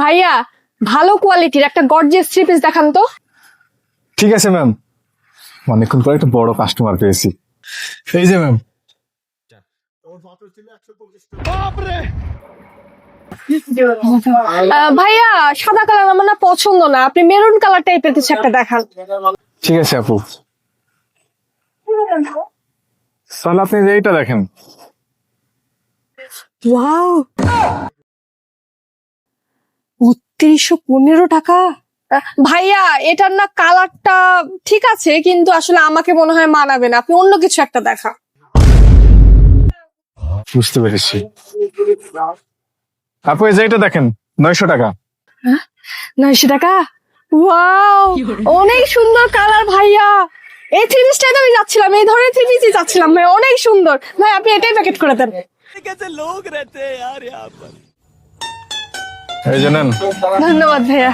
ভাইয়া ভালো কোয়ালিটির একটা গর্জিয়াস থ্রি পিস দেখান তো। ঠিক আছে ম্যাম, অনেকক্ষণ পরে একটা বড় কাস্টমার পেয়েছি। এই যে ম্যাম। ভাইয়া সাদা কালার আমার না পছন্দ না, আপনি মেরুন কালার টাইপের কিছু একটা দেখান। ঠিক আছে আপু, তাহলে আপনি এইটা দেখেন। ওয়াও, ৩২১৫ টাকা। ভাইয়া এটার না কালারটা ঠিক আছে, কিন্তু আসলে আমাকে মনে হয় মানাবে না, আপনি অন্য কিছু একটা দেখা। বুঝতে পেরেছি আপু, এই যে এইটা দেখেন, 900 টাকা। ৯০০ টাকা? ওয়াও, অনেক সুন্দর কালার ভাইয়া। এই থ্রি পিসটাই তো আমি যাচ্ছিলাম, এই ধরনের থ্রি পিসই যাচ্ছিলাম ভাই, অনেক সুন্দর ভাই, আপনি এটাই প্যাকেট করে দেন। এই যে নেন। ধন্যবাদ ভাইয়া।